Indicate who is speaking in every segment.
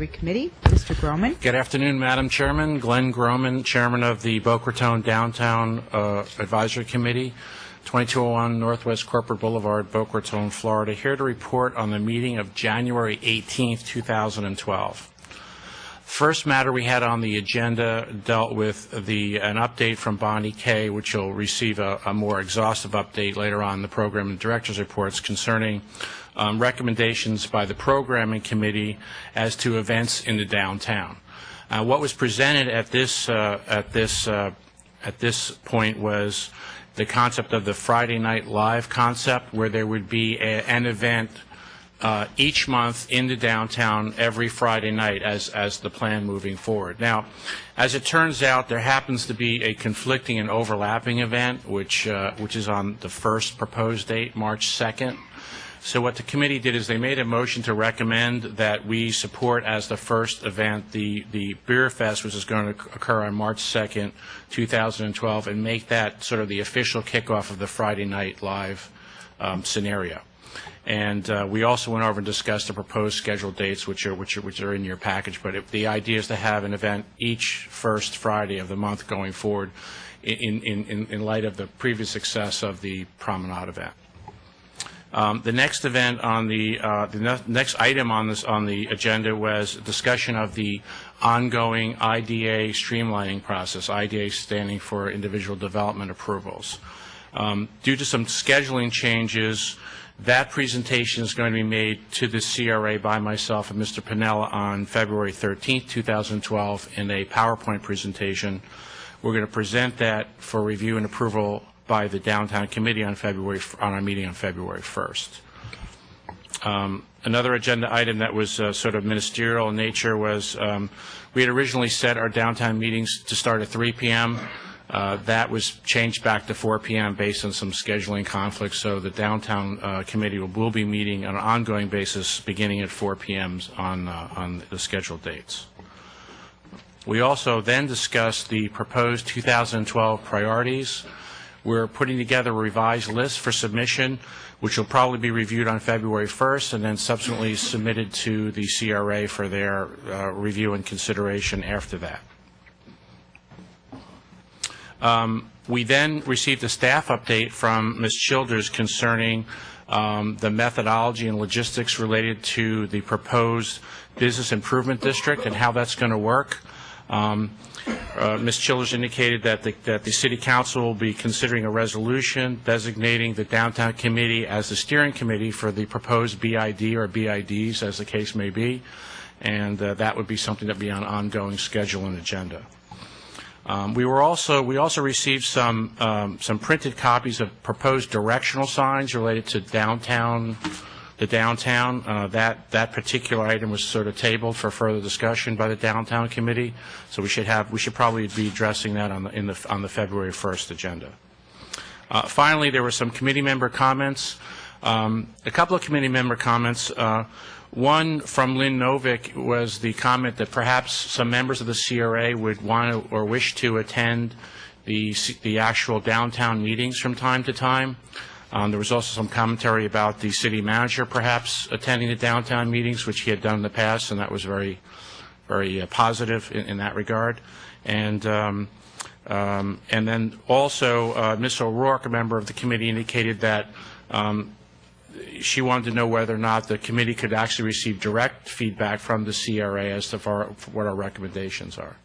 Speaker 1: Advisory Committee. Mr. Gromann.
Speaker 2: Good afternoon, Madam Chairman. Glenn Gromann, Chairman of the Boca Raton Downtown Advisory Committee, 2201 Northwest Corporate Boulevard, Boca Raton, Florida, here to report on the meeting of January 18th, 2012. First matter we had on the agenda dealt with an update from Bonnie Kay, which you'll receive a more exhaustive update later on in the program and director's reports concerning recommendations by the programming committee as to events in the downtown. What was presented at this point was the concept of the Friday Night Live concept, where there would be an event each month in the downtown every Friday night as the plan moving forward. Now, as it turns out, there happens to be a conflicting and overlapping event, which is on the first proposed date, March 2nd. So what the committee did is they made a motion to recommend that we support as the first event the Beer Fest, which is going to occur on March 2nd, 2012, and make that sort of the official kickoff of the Friday Night Live scenario. And we also went over and discussed the proposed scheduled dates, which are in your package. But the idea is to have an event each first Friday of the month going forward, in light of the previous success of the Promenade event. The next event on the next item on the agenda was a discussion of the ongoing IDA streamlining process. IDA standing for Individual Development Approvals. Due to some scheduling changes, that presentation is going to be made to the CRA by myself and Mr. Piniella on February 13th, 2012 in a PowerPoint presentation. We're going to present that for review and approval by the Downtown Committee on our meeting on February 1st. Another agenda item that was sort of ministerial in nature was we had originally set our downtown meetings to start at 3 p.m. That was changed back to 4 p.m. based on some scheduling conflicts, so the Downtown Committee will be meeting on an ongoing basis beginning at 4 p.m. on the scheduled dates. We also then discussed the proposed 2012 priorities. We're putting together a revised list for submission, which will probably be reviewed on February 1st and then subsequently submitted to the CRA for their review and consideration after that. We then received a staff update from Ms. Childers concerning the methodology and logistics related to the proposed business improvement district and how that's going to work. Ms. Childers indicated that the City Council will be considering a resolution designating the Downtown Committee as the steering committee for the proposed BID or BIDs, as the case may be, and that would be something that would be on an ongoing schedule and agenda. We also received some printed copies of proposed directional signs related to the downtown. That particular item was sort of tabled for further discussion by the Downtown Committee, so we should probably be addressing that on the February 1st agenda. Finally, there were some committee member comments. A couple of committee member comments. One from Lynn Novick was the comment that perhaps some members of the CRA would want to or wish to attend the actual downtown meetings from time to time. There was also some commentary about the city manager perhaps attending the downtown meetings, which he had done in the past, and that was very, very positive in that regard. And then also Ms. O'Rourke, a member of the committee, indicated that she wanted to know whether or not the committee could actually receive direct feedback from the CRA as to what our recommendations are.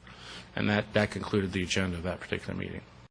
Speaker 2: And that concluded the agenda of that particular meeting.